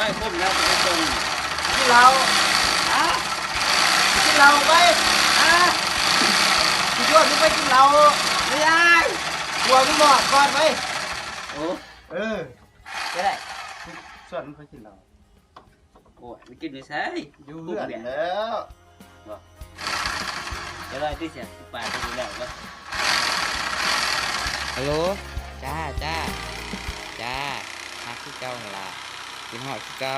ไม่คุ้มแล้วเป็นคนที่เราที่เราไปที่ชวนมึงไปกินเราไม่ได้กลัวมึงบอกก่อนไปโอ้ก็ได้ชวนมึงไปกินเราโอ้ยไม่กินไม่ใช่อยู่เพื่อนแล้วจะได้ที่เสียป่าไปดูแล้วก็ฮัลโหลจ้าฮักที่เก่าหล่ะกินหอดที่เก่า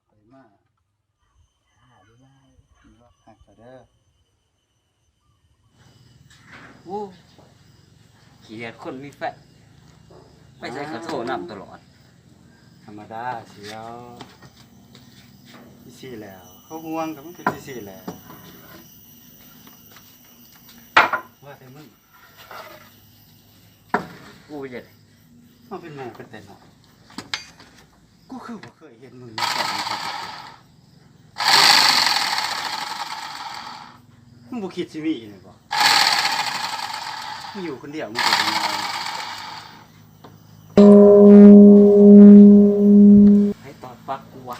ไปมาดูได้ว่าหักเด้อโอ้เขียดคนมีแฟนไม่ใช่เขาโทรนำตลอดธรรมดาเสียวที่สี่แล้วเขาห่วงกับมันเป็นที่สี่แล้วว่าแต่มึงกูจะมันเป็นหมูเป็นแต่หนอกูคือบ่เคยเห็นมึงมาก่อนมึงบ่คิดสิมีอีกเลยบ่มึงอยู่คนเดียวมึงเป็นยังไงให้ตอดปักกูวะ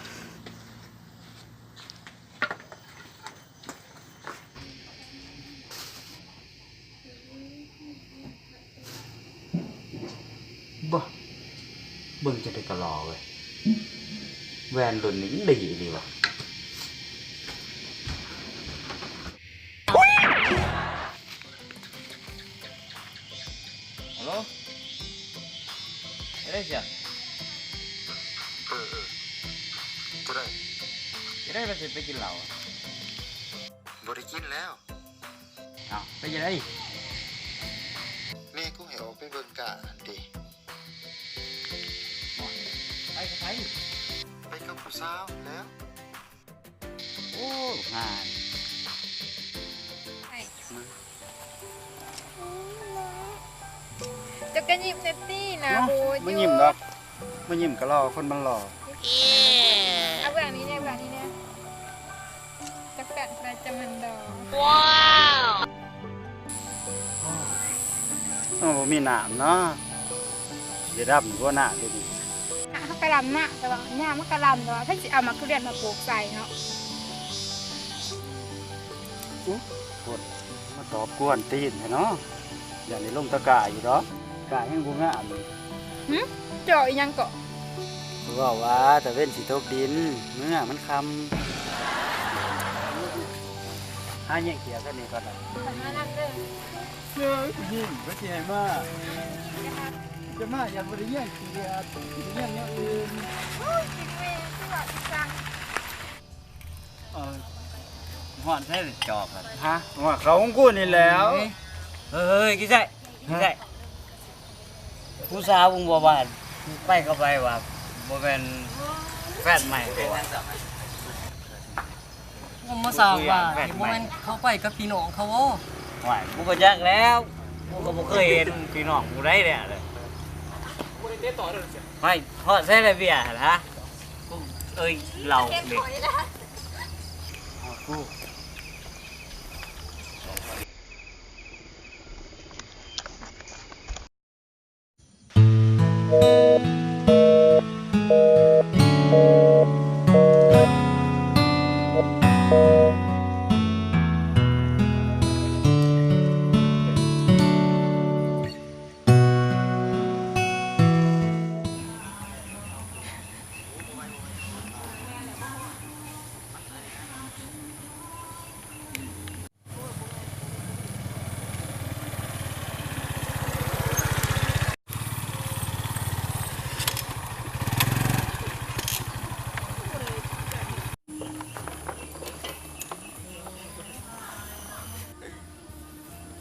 บ่เบิ่งจะได้กระลอเว้ยแวนรุ่นนี้ดีวะฮัลโหลได้จ้ะบ่ได้ได้เราจะไปกินเหล้าบ่ได้กินแล้วอ้าวไปยังไงแม่กูให้ออกไปเบิ่งกะดิไปกับใครไปกับผู้สาวแล้วโอ้งานจะกันยิ้มเนตตี้นะโอ้ย ไม่ยิ้มดอกไม่ยิ้มก็รอคนมันหล่อเอาแบบนี้เนี่ยแบบนี้เนี่ยจะกัดใครจะมันดอกโอ้มีหนามเนาะเดี๋ยวรับก็หนาดูดิเขากระลำหน้าแต่ว่าหน้ามันกระลำแต่ว่าถ้าจะเอามาทุเรียนมาปลูกใส่เนาะกดมาตอบกวนตีนเนาะอย่างนี้ลงตะกายอยู่เนาะกายยังบุ้งอ่ะเลยเจาะยังเกาะบอกว่าแต่เว้นสีทบดินเมื่อมันคำหาแย่งเขียวกันนี่ก็ได้ยิ้มก็เจ๋งมากจะมาอย่างบริเวณเขียวเรื่องอย่างอื่นหอนใช่หรือจอบครับฮะว่าเขาของกูนี่แล้วเฮ้ยกี่ใช่ผู้สาววงบัวบานไปเข้าไปว่าบัวเป็นแฟนใหม่ตัวผมมาสาวว่าที่โมเมนต์เขาไปกับพี่น้องเขาว่าหวายกูก็จักแล้วกูก็บ่เคยเห็นพี่น้องกูได้เลยไม่พอใช่เลยเบียร์ฮะกูเอ้ยเราเด็กกู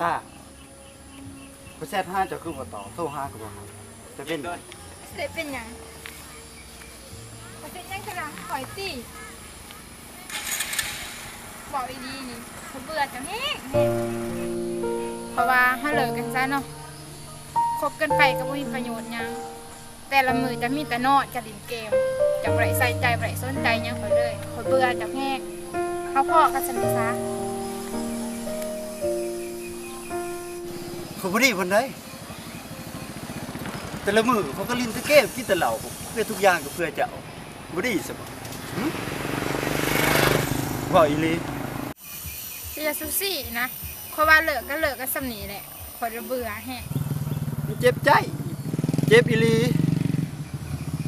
ตาไปแซ่ห้าจะคือว่าต่อโซ่ห้ากับว่าจะเป็นเสร็จเป็นยังเขาเป็นยังกระลังหอยตีบอกดีนี่เขาเบื่อจังเฮ้เพราะว่าเขาเลิกกันซะเนาะคบกันไปก็ไม่มีประโยชน์ยังแต่ละมือจะมีแต่นอดกับดินเกมจะไรใส่ใจไรสนใจยังเขาเลยเขาเบื่อจังเฮ้เขาพ่อกันสนิทซะคุณผู้ดีคนใด แต่ละมื้อเขาก็ลิ้นแต่เกมกินแต่เหล้าเพื่อทุกอย่างก็เพื่อเจ้าบ่ดีซะบ่หึว่าอีหลี เรือซูซี่นะเพราะว่าเลิกก็สำนีแหละขอยเบื่อแฮะ มันเจ็บใจ เจ็บอีหลี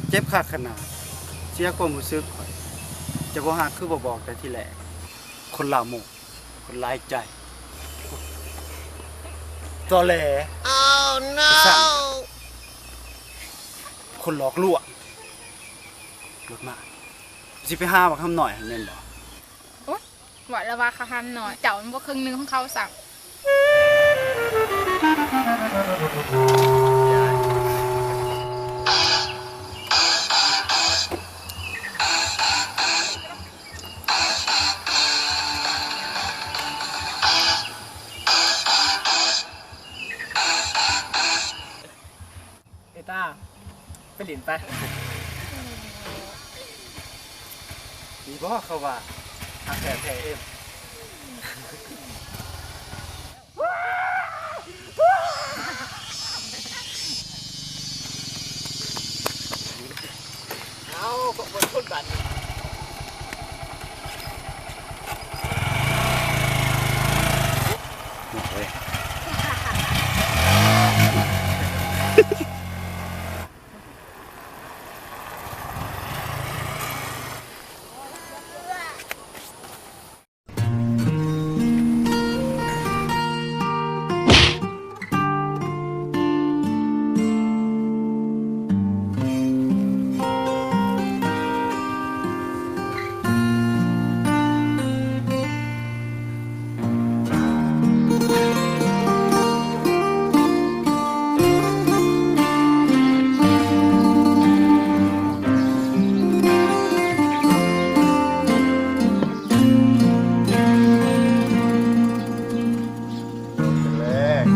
เจ็บคักขนาดเสียความรู้สึกข่อยจะบ่ฮักคือบ่บอกแต่ทีแรกคนลามกคนหลายใจตอแหล Oh no คนหลอกลวงรถมาสิไปหาบักคำหน่อยหั่นแม่นบ่ ว่าละว่าเขาทำหน่อยเจ้ามันบ่ครึ่งหนึงของเขาสั่ง ไอ้ต้าไปหลินไป มีบ่เขาว่าหักแท้แท้เอ็ม เอาก็บนทุนบัตร เฮ้ย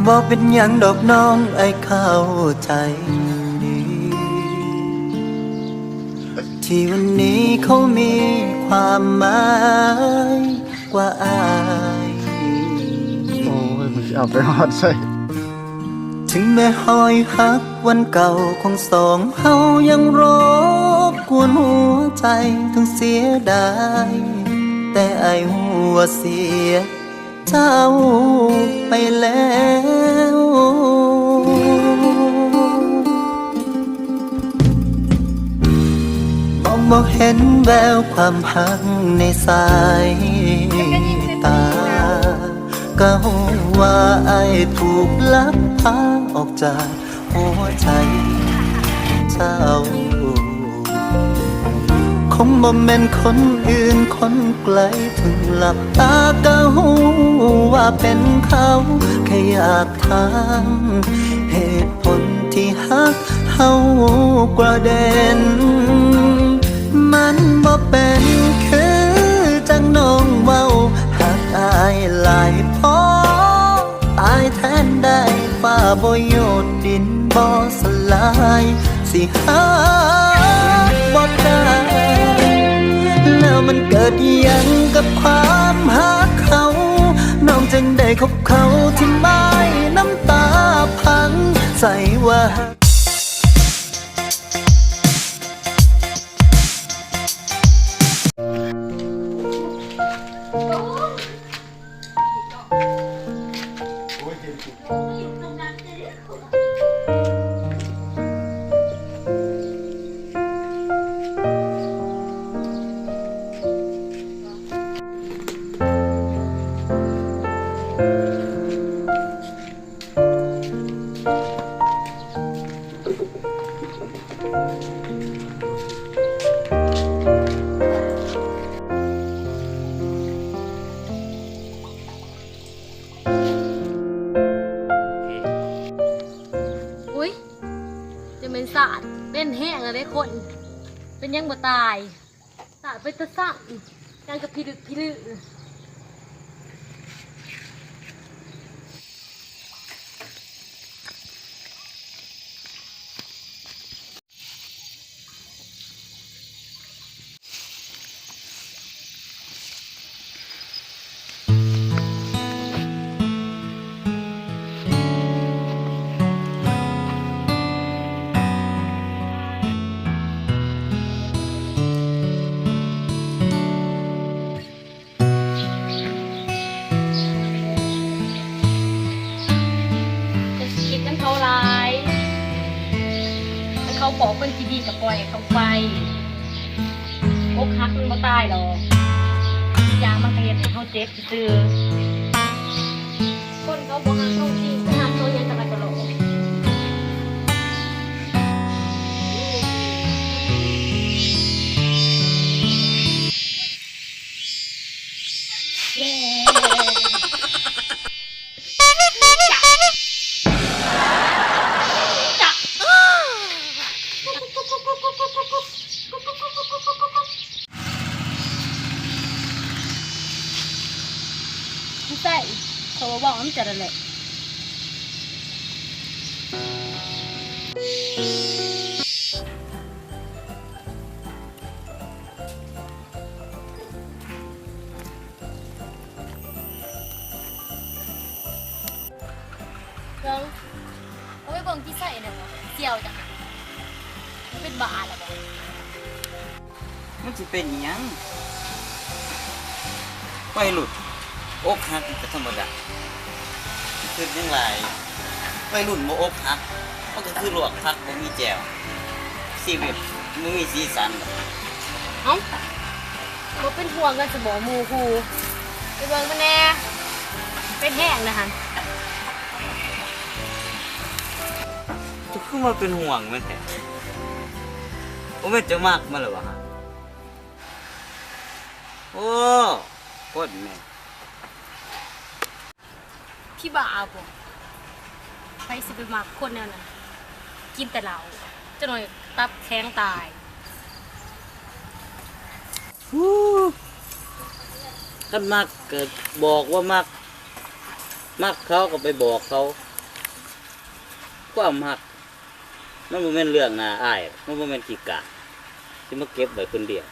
บ่เป็นหยังดอกน้องไอ้เข้าใจดีที่วันนี้เขามีความหมายกว่าอาย โอ้ยมันเอาไปหอดใส่ ถึงแม้หอยหักวันเก่าของสองเฮายังรบกวนหัวใจถึงเสียดายแต่ไอ้หัวเสียเจ้าไปแล้วมองบ่เห็นแววความหักในสายตาก็หูว่าไอ้ถูกลักพาออกจากหัวใจเจ้าคงบ่แม่นคนอื่นคนไกลถึงหลับตาก็หูว่าเป็นเขาแค่อยากถามเหตุผลที่ฮักเฮากระเด็นมันบ่เป็นคือจังน้องเว้าหักอายหลายพอตายแทนได้ฟ้าบ่โยดดินบ่สลายสิหาบ่ได้แล้วมันเกิดหยังกับความหักเขาน้องจึงได้คบเขาที่ไม่น้ำตาพังใส่ว่า อุ๊ยจะเป็นศาสตร์เป็นแห้งอะไรคน เป็นยังบ่ตายศาสตร์เป็นตะสั่งยังกับพี่ลึกพี่ลือ เขาบอกคนที่ดีกับปล่อยเขาไปอกหักมันบ่ตายหรอกอีกอย่างมันก็เฮ็ดให้เขาเจ็บซื่อคนเขาบ่หักเขาจริงไปหักเขายังกะละกะโหลก ใช่เขาบอกว่ามันจะระเละเบิ่งเอาไปเบิ่งที่ใส่เนี่ยวะเสี่ยวจังอะมันเป็นบาอะไรบ่ มันสิเป็นอิหยังไปหลุดอกหักก็ธรรมดาคือยังไงไปหลุดบ่อกหักมันก็คือลวกผักบ่มีแจ่วชีวิตบ่มีสีสัน เอ้าบ่เป็นห่วงกันสมองหมู่ครูไปเบิ่งมันแน่เป็นแห้งนะฮะ จะคือมาเป็นห่วงแม่นแท้โอ้แม่นจะมากมันเหรอวะฮะโอ้โคตรแม่ พี่บ้าบ่ไปสิไปมักคนแนวนั้นกินแต่เหล้าจะหน่อยตับแข็งตาย คันมักเกิดบอกว่ามักเขาก็ไปบอกเขาความมักมันบ่แม่นเรื่องน่าอายมันบ่แม่นขี้กะสิมาเก็บไว้คนเดียว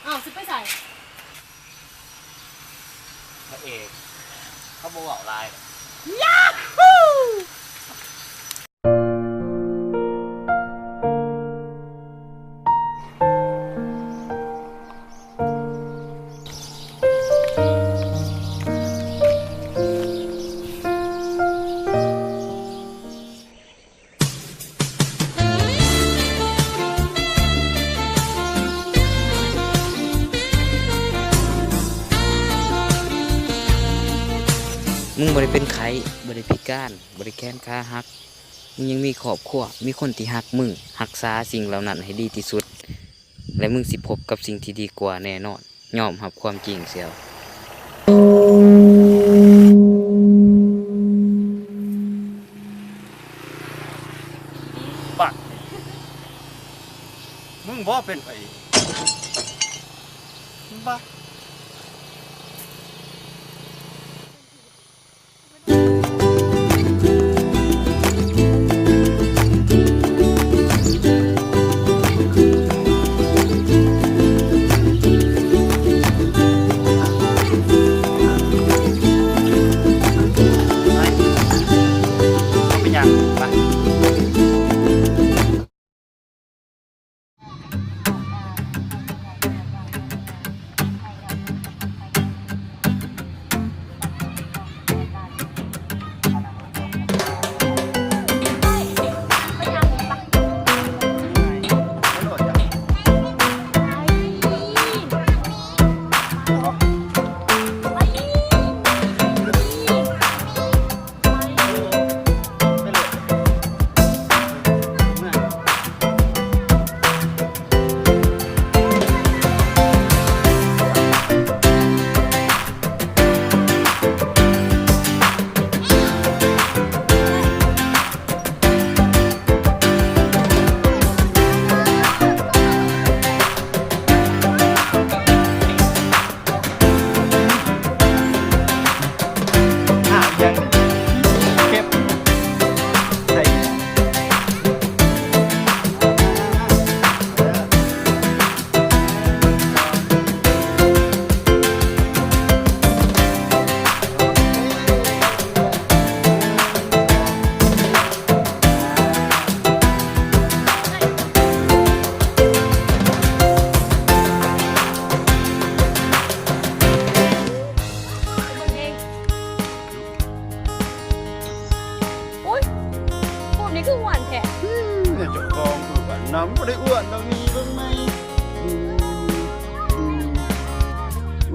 อ้าวสิไปใส่ พระเอกเขาบ่เว้าลาย มึงบ่ได้เป็นไข้บ่ได้พิการบ่ได้แค้นขาหักมึงยังมีครอบครัวมีคนที่ฮักมึงรักษาสิ่งเหล่านั้นให้ดีที่สุดและมึงสิพบกับสิ่งที่ดีกว่าแน่นอนยอมรับความจริงเสียว ปักมึงบ่เป็นไปบ้าเป็นยังไป เ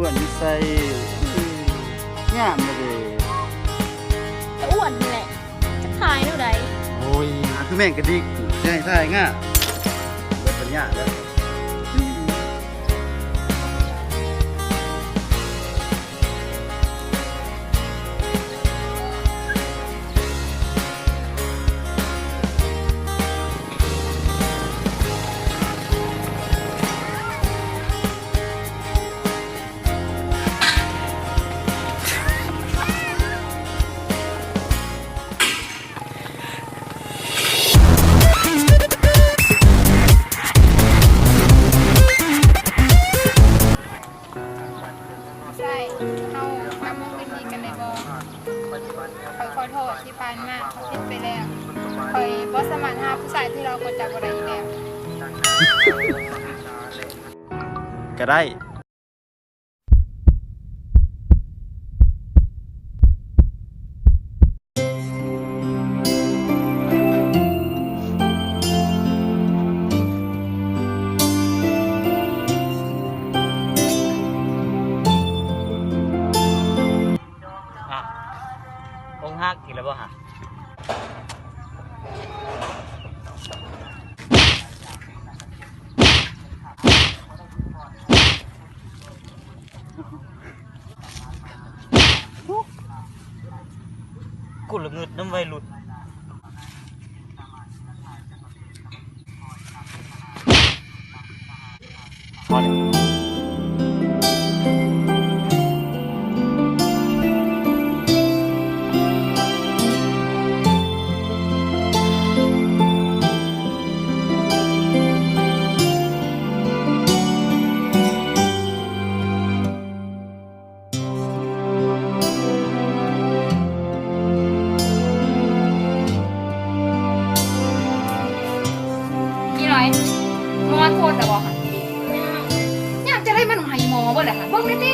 อ้วนนิสัยงามเลย แต่อ้วนนี่แหละจะขายเท่าใด โอ้ยคือแม่งกระดิกใช่ใช่ง่ะเบิดปัญญาแล้ว ใช่เอากำมือไปดีกันเลยบอคอยขอโทษที่ผ่านมาเขาผิดไปแล้วคอยบอสมานหาผู้ชายที่เรากดจับอะไรอีกแล้ว ก็ได้ อ่ะองฮักกินแล้วบ่ฮะกูละเงิดน้ำไวหลุดพอแล้วกี่ร้อยหมอโทษแต่บอกค่ะอยากจะได้มันหายหมอบ่แหละค่ะเบิ่งได้ดิ